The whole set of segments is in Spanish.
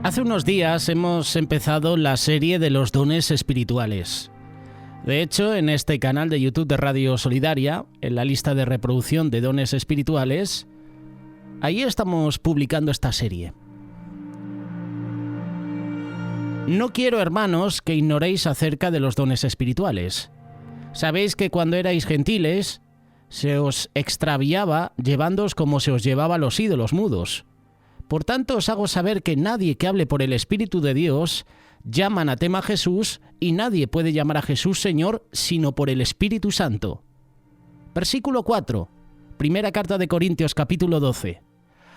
Hace unos días hemos empezado la serie de los dones espirituales. De hecho, en este canal de YouTube de Radio Solidaria, en la lista de reproducción de dones espirituales, ahí estamos publicando esta serie. No quiero, hermanos, que ignoréis acerca de los dones espirituales. Sabéis que cuando erais gentiles, se os extraviaba llevándoos como se os llevaba a los ídolos mudos. Por tanto, os hago saber que nadie que hable por el Espíritu de Dios llama anatema a Jesús, y nadie puede llamar a Jesús Señor sino por el Espíritu Santo. Versículo 4, primera carta de Corintios, capítulo 12.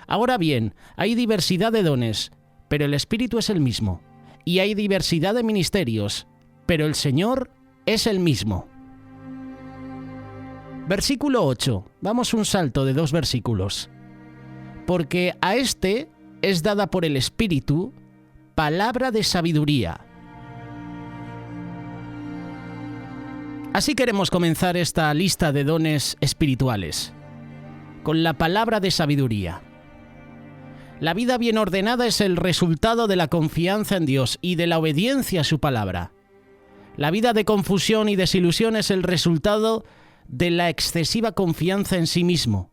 Ahora bien, hay diversidad de dones, pero el Espíritu es el mismo. Y hay diversidad de ministerios, pero el Señor es el mismo. Versículo 8. Vamos un salto de 2 versículos. Porque a este es dada por el Espíritu palabra de sabiduría. Así queremos comenzar esta lista de dones espirituales, con la palabra de sabiduría. La vida bien ordenada es el resultado de la confianza en Dios y de la obediencia a su palabra. La vida de confusión y desilusión es el resultado de la excesiva confianza en sí mismo.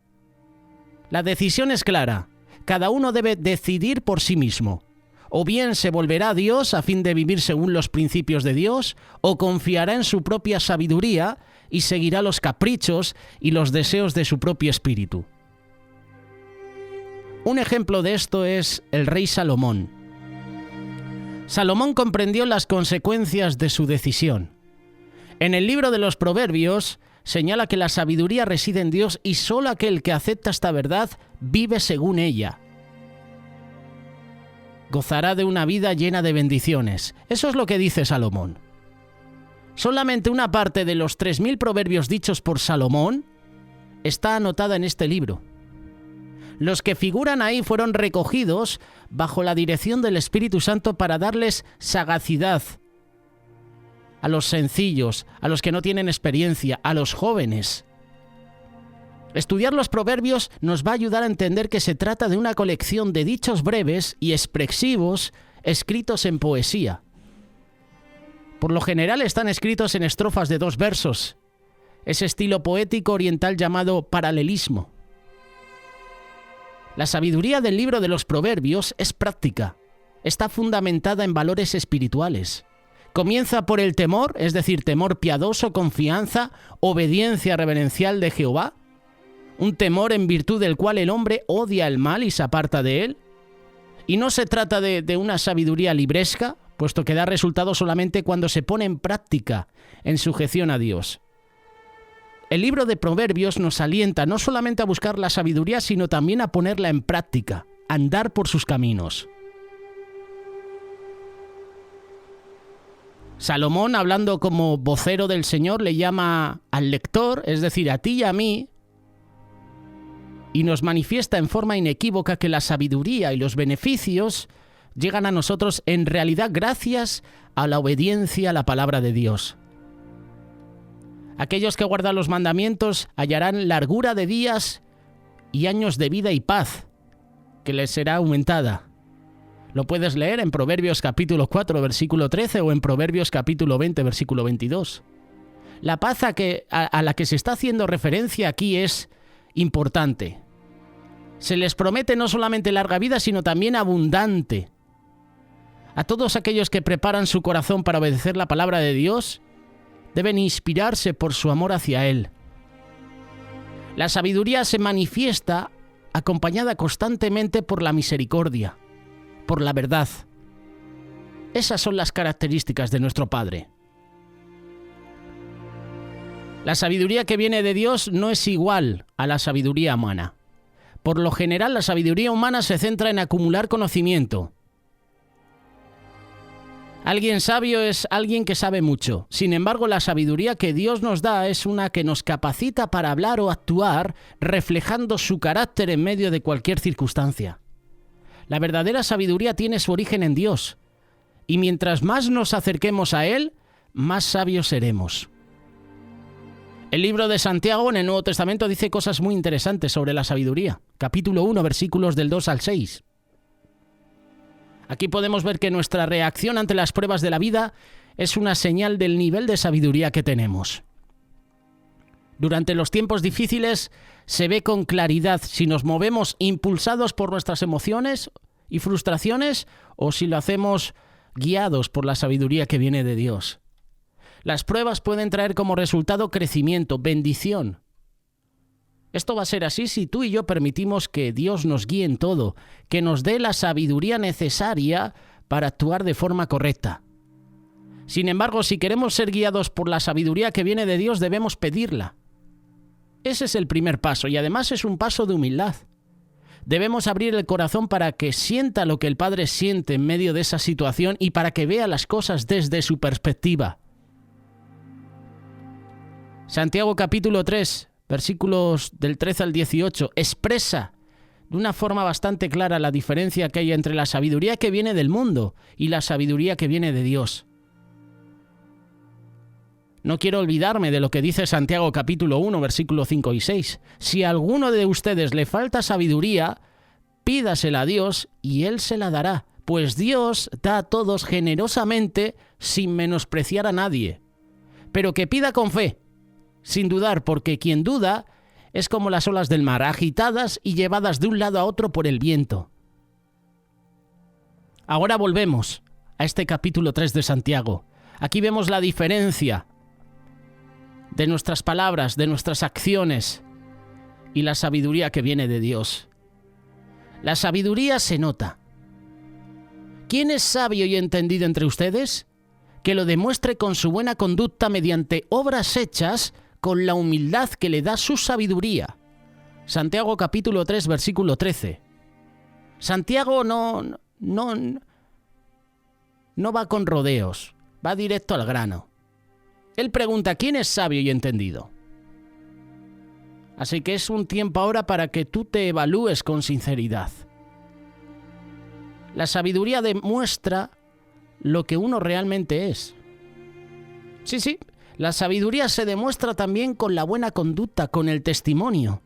La decisión es clara. Cada uno debe decidir por sí mismo. O bien se volverá a Dios a fin de vivir según los principios de Dios, o confiará en su propia sabiduría y seguirá los caprichos y los deseos de su propio espíritu. Un ejemplo de esto es el rey Salomón. Salomón comprendió las consecuencias de su decisión. En el libro de los Proverbios señala que la sabiduría reside en Dios y solo aquel que acepta esta verdad vive según ella. Gozará de una vida llena de bendiciones. Eso es lo que dice Salomón. Solamente una parte de los 3000 proverbios dichos por Salomón está anotada en este libro. Los que figuran ahí fueron recogidos bajo la dirección del Espíritu Santo para darles sagacidad a los sencillos, a los que no tienen experiencia, a los jóvenes. Estudiar los proverbios nos va a ayudar a entender que se trata de una colección de dichos breves y expresivos escritos en poesía. Por lo general están escritos en estrofas de 2 versos, ese estilo poético oriental llamado paralelismo. La sabiduría del libro de los Proverbios es práctica, está fundamentada en valores espirituales. Comienza por el temor, es decir, temor piadoso, confianza, obediencia reverencial de Jehová, un temor en virtud del cual el hombre odia el mal y se aparta de él. Y no se trata de una sabiduría libresca, puesto que da resultado solamente cuando se pone en práctica, en sujeción a Dios. El libro de Proverbios nos alienta no solamente a buscar la sabiduría, sino también a ponerla en práctica, a andar por sus caminos. Salomón, hablando como vocero del Señor, le llama al lector, es decir, a ti y a mí, y nos manifiesta en forma inequívoca que la sabiduría y los beneficios llegan a nosotros en realidad gracias a la obediencia a la palabra de Dios. Aquellos que guardan los mandamientos hallarán largura de días y años de vida y paz, que les será aumentada. Lo puedes leer en Proverbios capítulo 4, versículo 13 o en Proverbios capítulo 20, versículo 22. La paz a la que se está haciendo referencia aquí es importante. Se les promete no solamente larga vida, sino también abundante. A todos aquellos que preparan su corazón para obedecer la palabra de Dios, deben inspirarse por su amor hacia Él. La sabiduría se manifiesta acompañada constantemente por la misericordia, por la verdad. Esas son las características de nuestro Padre. La sabiduría que viene de Dios no es igual a la sabiduría humana. Por lo general, la sabiduría humana se centra en acumular conocimiento. Alguien sabio es alguien que sabe mucho. Sin embargo, la sabiduría que Dios nos da es una que nos capacita para hablar o actuar reflejando su carácter en medio de cualquier circunstancia. La verdadera sabiduría tiene su origen en Dios, y mientras más nos acerquemos a Él, más sabios seremos. El libro de Santiago en el Nuevo Testamento dice cosas muy interesantes sobre la sabiduría. Capítulo 1, versículos del 2 al 6. Aquí podemos ver que nuestra reacción ante las pruebas de la vida es una señal del nivel de sabiduría que tenemos. Durante los tiempos difíciles se ve con claridad si nos movemos impulsados por nuestras emociones y frustraciones o si lo hacemos guiados por la sabiduría que viene de Dios. Las pruebas pueden traer como resultado crecimiento, bendición. Esto va a ser así si tú y yo permitimos que Dios nos guíe en todo, que nos dé la sabiduría necesaria para actuar de forma correcta. Sin embargo, si queremos ser guiados por la sabiduría que viene de Dios, debemos pedirla. Ese es el primer paso y además es un paso de humildad. Debemos abrir el corazón para que sienta lo que el Padre siente en medio de esa situación y para que vea las cosas desde su perspectiva. Santiago capítulo 3, versículos del 13 al 18, expresa de una forma bastante clara la diferencia que hay entre la sabiduría que viene del mundo y la sabiduría que viene de Dios. No quiero olvidarme de lo que dice Santiago capítulo 1, versículos 5 y 6. Si a alguno de ustedes le falta sabiduría, pídasela a Dios y Él se la dará, pues Dios da a todos generosamente sin menospreciar a nadie. Pero que pida con fe, sin dudar, porque quien duda es como las olas del mar, agitadas y llevadas de un lado a otro por el viento. Ahora volvemos a este capítulo 3 de Santiago. Aquí vemos la diferencia de nuestras palabras, de nuestras acciones y la sabiduría que viene de Dios. La sabiduría se nota. ¿Quién es sabio y entendido entre ustedes? Que lo demuestre con su buena conducta mediante obras hechas con la humildad que le da su sabiduría. Santiago capítulo 3, versículo 13. Santiago no va con rodeos, va directo al grano. Él pregunta, ¿quién es sabio y entendido? Así que es un tiempo ahora para que tú te evalúes con sinceridad. La sabiduría demuestra lo que uno realmente es. Sí, la sabiduría se demuestra también con la buena conducta, con el testimonio.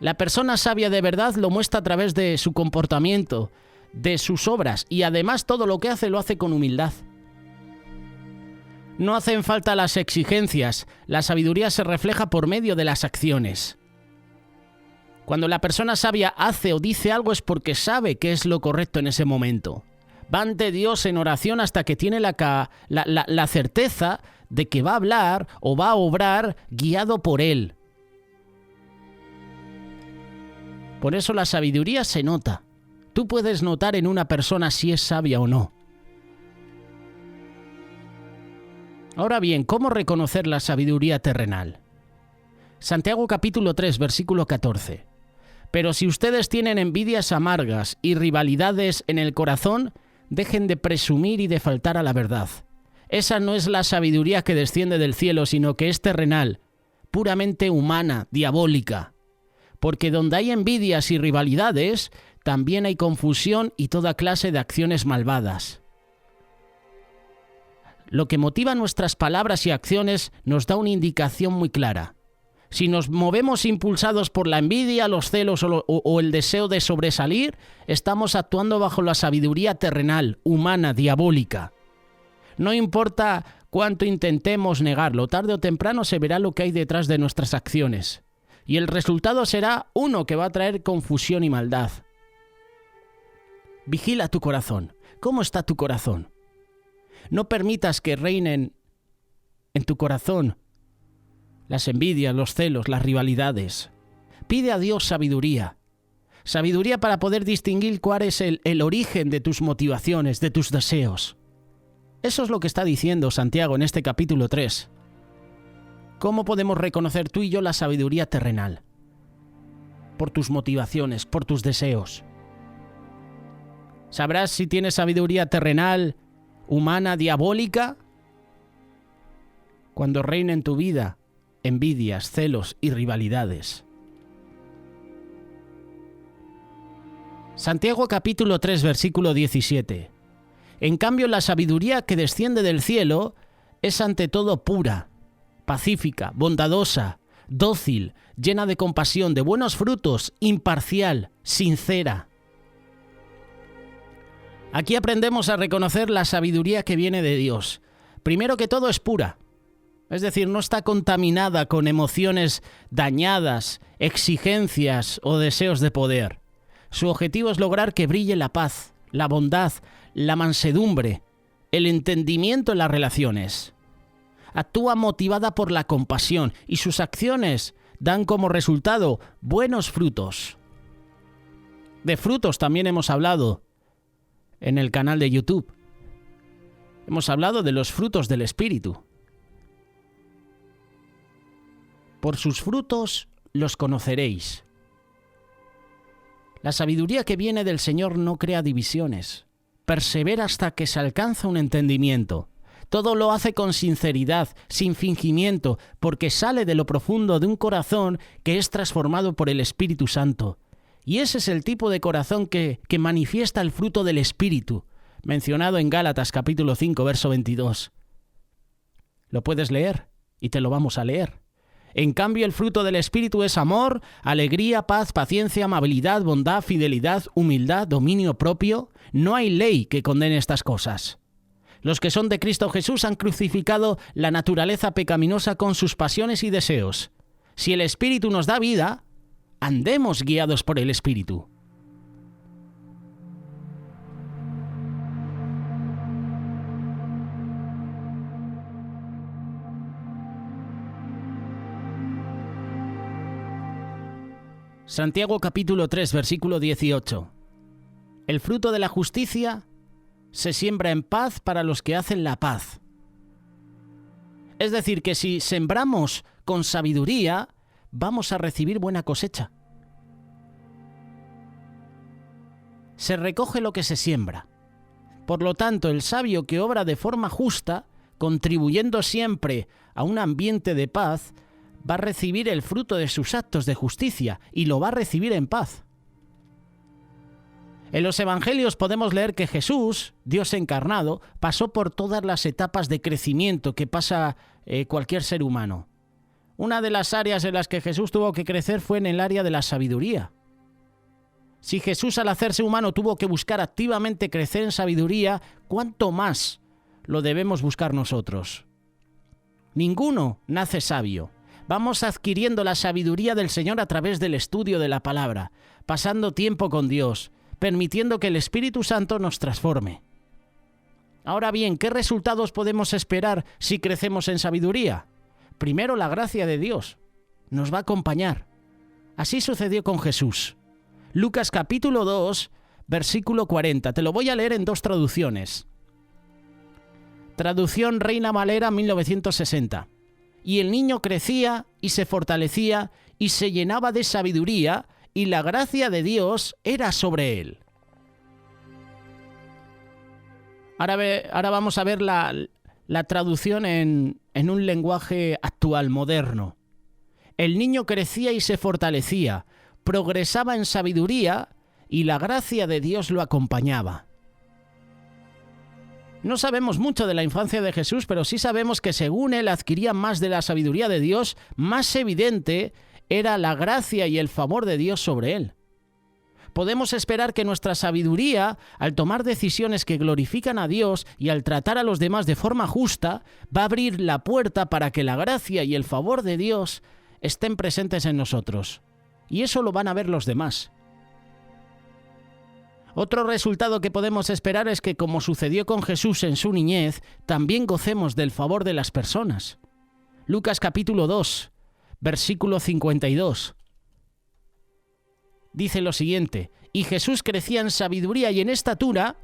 La persona sabia de verdad lo muestra a través de su comportamiento, de sus obras, y además todo lo que hace lo hace con humildad. No hacen falta las exigencias, la sabiduría se refleja por medio de las acciones. Cuando la persona sabia hace o dice algo es porque sabe que es lo correcto en ese momento. Va ante Dios en oración hasta que tiene la certeza de que va a hablar o va a obrar guiado por Él. Por eso la sabiduría se nota. Tú puedes notar en una persona si es sabia o no. Ahora bien, ¿cómo reconocer la sabiduría terrenal? Santiago capítulo 3, versículo 14. Pero si ustedes tienen envidias amargas y rivalidades en el corazón, dejen de presumir y de faltar a la verdad. Esa no es la sabiduría que desciende del cielo, sino que es terrenal, puramente humana, diabólica. Porque donde hay envidias y rivalidades, también hay confusión y toda clase de acciones malvadas. Lo que motiva nuestras palabras y acciones nos da una indicación muy clara. Si nos movemos impulsados por la envidia, los celos o el deseo de sobresalir, estamos actuando bajo la sabiduría terrenal, humana, diabólica. No importa cuánto intentemos negarlo, tarde o temprano se verá lo que hay detrás de nuestras acciones. Y el resultado será uno que va a traer confusión y maldad. Vigila tu corazón. ¿Cómo está tu corazón? No permitas que reinen en tu corazón las envidias, los celos, las rivalidades. Pide a Dios sabiduría. Sabiduría para poder distinguir cuál es el origen de tus motivaciones, de tus deseos. Eso es lo que está diciendo Santiago en este capítulo 3. ¿Cómo podemos reconocer tú y yo la sabiduría terrenal? Por tus motivaciones, por tus deseos. ¿Sabrás si tienes sabiduría terrenal, humana, diabólica? Cuando reina en tu vida envidias, celos y rivalidades. Santiago capítulo 3, versículo 17. En cambio, la sabiduría que desciende del cielo es ante todo pura, pacífica, bondadosa, dócil, llena de compasión, de buenos frutos, imparcial, sincera. Aquí aprendemos a reconocer la sabiduría que viene de Dios. Primero que todo es pura, es decir, no está contaminada con emociones dañadas, exigencias o deseos de poder. Su objetivo es lograr que brille la paz, la bondad, la mansedumbre, el entendimiento en las relaciones. Actúa motivada por la compasión y sus acciones dan como resultado buenos frutos. De frutos también hemos hablado en el canal de YouTube. Hemos hablado de los frutos del Espíritu. Por sus frutos los conoceréis. La sabiduría que viene del Señor no crea divisiones. Persevera hasta que se alcanza un entendimiento. Todo lo hace con sinceridad, sin fingimiento, porque sale de lo profundo de un corazón que es transformado por el Espíritu Santo. Y ese es el tipo de corazón que manifiesta el fruto del Espíritu, mencionado en Gálatas capítulo 5, verso 22. Lo puedes leer y te lo vamos a leer. En cambio, el fruto del Espíritu es amor, alegría, paz, paciencia, amabilidad, bondad, fidelidad, humildad, dominio propio. No hay ley que condene estas cosas. Los que son de Cristo Jesús han crucificado la naturaleza pecaminosa con sus pasiones y deseos. Si el Espíritu nos da vida, andemos guiados por el Espíritu. Santiago capítulo 3, versículo 18. El fruto de la justicia se siembra en paz para los que hacen la paz. Es decir, que si sembramos con sabiduría, vamos a recibir buena cosecha. Se recoge lo que se siembra. Por lo tanto, el sabio que obra de forma justa, contribuyendo siempre a un ambiente de paz, va a recibir el fruto de sus actos de justicia y lo va a recibir en paz. En los evangelios podemos leer que Jesús, Dios encarnado, pasó por todas las etapas de crecimiento que pasa cualquier ser humano. Una de las áreas en las que Jesús tuvo que crecer fue en el área de la sabiduría. Si Jesús al hacerse humano tuvo que buscar activamente crecer en sabiduría, ¿cuánto más lo debemos buscar nosotros? Ninguno nace sabio. Vamos adquiriendo la sabiduría del Señor a través del estudio de la palabra, pasando tiempo con Dios, permitiendo que el Espíritu Santo nos transforme. Ahora bien, ¿qué resultados podemos esperar si crecemos en sabiduría? Primero, la gracia de Dios nos va a acompañar. Así sucedió con Jesús. Lucas capítulo 2, versículo 40. Te lo voy a leer en dos traducciones. Traducción Reina Valera 1960. Y el niño crecía y se fortalecía y se llenaba de sabiduría, y la gracia de Dios era sobre él. Ahora vamos a ver la traducción en un lenguaje actual, moderno. El niño crecía y se fortalecía, progresaba en sabiduría, y la gracia de Dios lo acompañaba. No sabemos mucho de la infancia de Jesús, pero sí sabemos que según él adquiría más de la sabiduría de Dios, más evidente era la gracia y el favor de Dios sobre él. Podemos esperar que nuestra sabiduría, al tomar decisiones que glorifican a Dios y al tratar a los demás de forma justa, va a abrir la puerta para que la gracia y el favor de Dios estén presentes en nosotros. Y eso lo van a ver los demás. Otro resultado que podemos esperar es que, como sucedió con Jesús en su niñez, también gocemos del favor de las personas. Lucas capítulo 2, versículo 52. Dice lo siguiente: y Jesús crecía en sabiduría y en estatura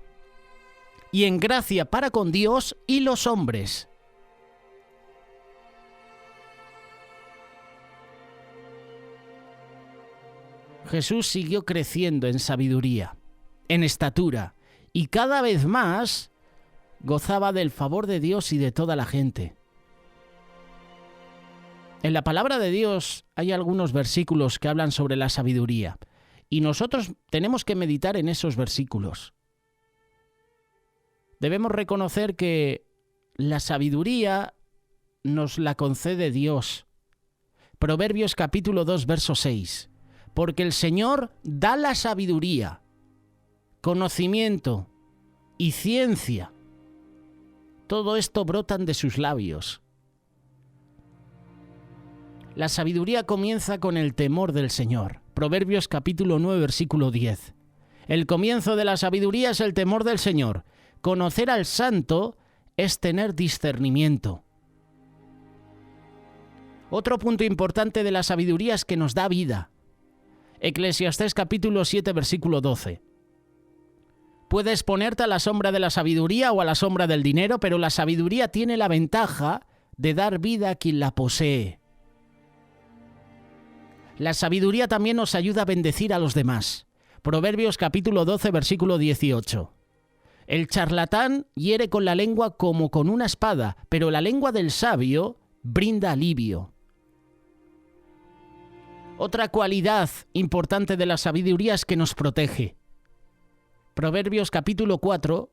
y en gracia para con Dios y los hombres. Jesús siguió creciendo en sabiduría, en estatura, y cada vez más gozaba del favor de Dios y de toda la gente. En la palabra de Dios hay algunos versículos que hablan sobre la sabiduría, y nosotros tenemos que meditar en esos versículos. Debemos reconocer que la sabiduría nos la concede Dios. Proverbios capítulo 2, verso 6. Porque el Señor da la sabiduría, conocimiento y ciencia. Todo esto brotan de sus labios. La sabiduría comienza con el temor del Señor. Proverbios capítulo 9, versículo 10. El comienzo de la sabiduría es el temor del Señor. Conocer al santo es tener discernimiento. Otro punto importante de la sabiduría es que nos da vida. Eclesiastés capítulo 7, versículo 12. Puedes ponerte a la sombra de la sabiduría o a la sombra del dinero, pero la sabiduría tiene la ventaja de dar vida a quien la posee. La sabiduría también nos ayuda a bendecir a los demás. Proverbios capítulo 12, versículo 18. El charlatán hiere con la lengua como con una espada, pero la lengua del sabio brinda alivio. Otra cualidad importante de la sabiduría es que nos protege. Proverbios capítulo 4,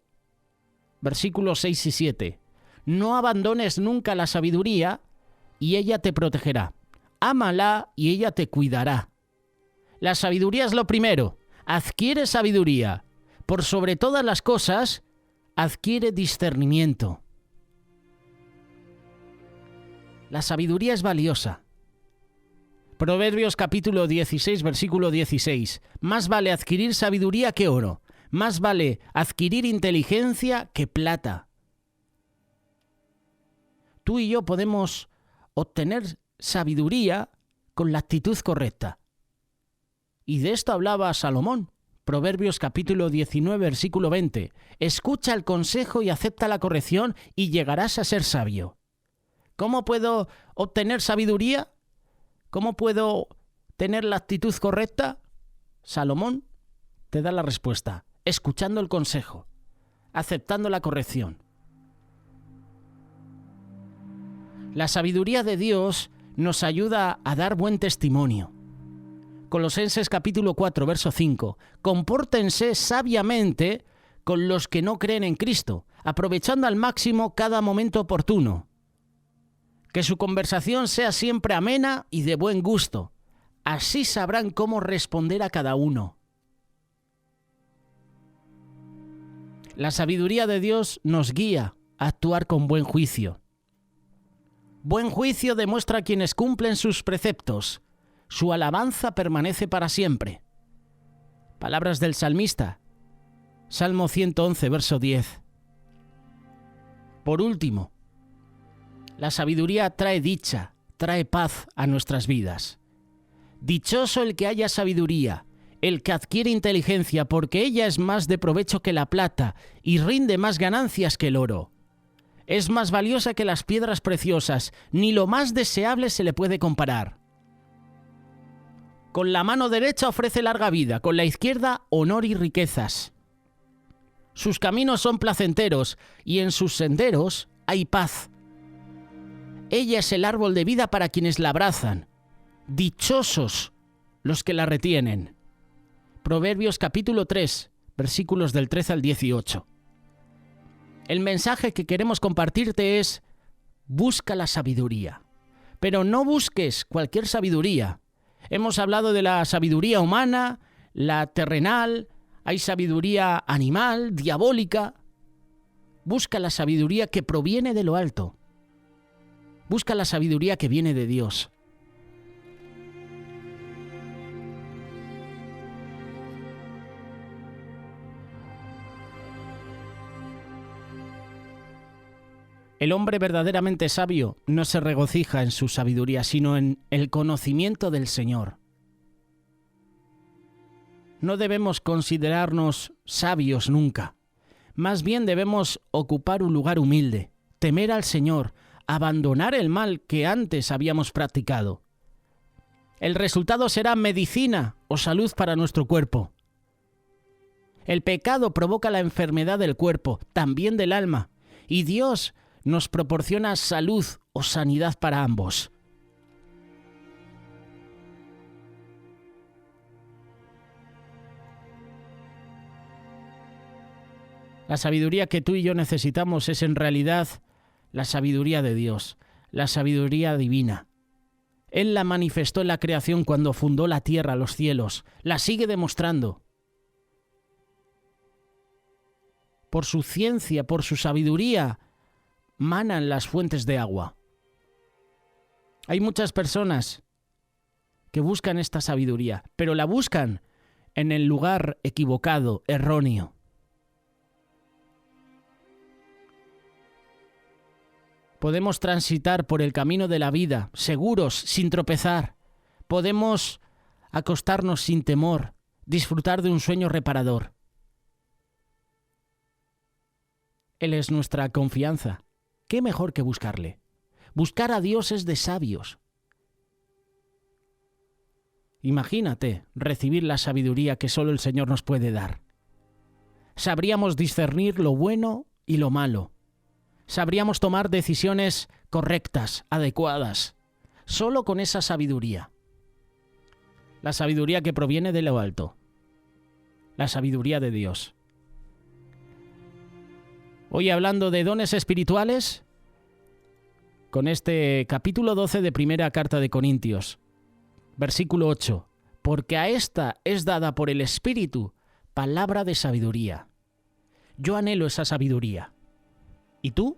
versículos 6 y 7. No abandones nunca la sabiduría y ella te protegerá. Ámala y ella te cuidará. La sabiduría es lo primero. Adquiere sabiduría. Por sobre todas las cosas, adquiere discernimiento. La sabiduría es valiosa. Proverbios capítulo 16, versículo 16. Más vale adquirir sabiduría que oro. Más vale adquirir inteligencia que plata. Tú y yo podemos obtener sabiduría con la actitud correcta. Y de esto hablaba Salomón. Proverbios capítulo 19, versículo 20. Escucha el consejo y acepta la corrección y llegarás a ser sabio. ¿Cómo puedo obtener sabiduría? ¿Cómo puedo tener la actitud correcta? Salomón te da la respuesta. Escuchando el consejo, aceptando la corrección. La sabiduría de Dios nos ayuda a dar buen testimonio. Colosenses capítulo 4, verso 5. Compórtense sabiamente con los que no creen en Cristo, aprovechando al máximo cada momento oportuno. Que su conversación sea siempre amena y de buen gusto. Así sabrán cómo responder a cada uno. La sabiduría de Dios nos guía a actuar con buen juicio. Buen juicio demuestra a quienes cumplen sus preceptos. Su alabanza permanece para siempre. Palabras del salmista. Salmo 111, verso 10. Por último, la sabiduría trae dicha, trae paz a nuestras vidas. Dichoso el que haya sabiduría, el que adquiere inteligencia, porque ella es más de provecho que la plata y rinde más ganancias que el oro. Es más valiosa que las piedras preciosas, ni lo más deseable se le puede comparar. Con la mano derecha ofrece larga vida, con la izquierda honor y riquezas. Sus caminos son placenteros y en sus senderos hay paz. Ella es el árbol de vida para quienes la abrazan. Dichosos los que la retienen. Proverbios capítulo 3, versículos del 13 al 18. El mensaje que queremos compartirte es: busca la sabiduría. Pero no busques cualquier sabiduría. Hemos hablado de la sabiduría humana, la terrenal, hay sabiduría animal, diabólica. Busca la sabiduría que proviene de lo alto. Busca la sabiduría que viene de Dios. El hombre verdaderamente sabio no se regocija en su sabiduría, sino en el conocimiento del Señor. No debemos considerarnos sabios nunca. Más bien debemos ocupar un lugar humilde, temer al Señor, abandonar el mal que antes habíamos practicado. El resultado será medicina o salud para nuestro cuerpo. El pecado provoca la enfermedad del cuerpo, también del alma, y Dios nos proporciona salud o sanidad para ambos. La sabiduría que tú y yo necesitamos es en realidad la sabiduría de Dios, la sabiduría divina. Él la manifestó en la creación cuando fundó la tierra, los cielos. La sigue demostrando. por su ciencia, por su sabiduría, manan las fuentes de agua. Hay muchas personas que buscan esta sabiduría, pero la buscan en el lugar equivocado, erróneo. Podemos transitar por el camino de la vida, seguros, sin tropezar. Podemos acostarnos sin temor, disfrutar de un sueño reparador. Él es nuestra confianza. ¿Qué mejor que buscarle? Buscar a Dios es de sabios. Imagínate recibir la sabiduría que solo el Señor nos puede dar. Sabríamos discernir lo bueno y lo malo. Sabríamos tomar decisiones correctas, adecuadas, solo con esa sabiduría. La sabiduría que proviene de lo alto. La sabiduría de Dios. Hoy hablando de dones espirituales, con este capítulo 12 de Primera Carta de Corintios, versículo 8. Porque a esta es dada por el Espíritu palabra de sabiduría. Yo anhelo esa sabiduría. ¿Y tú?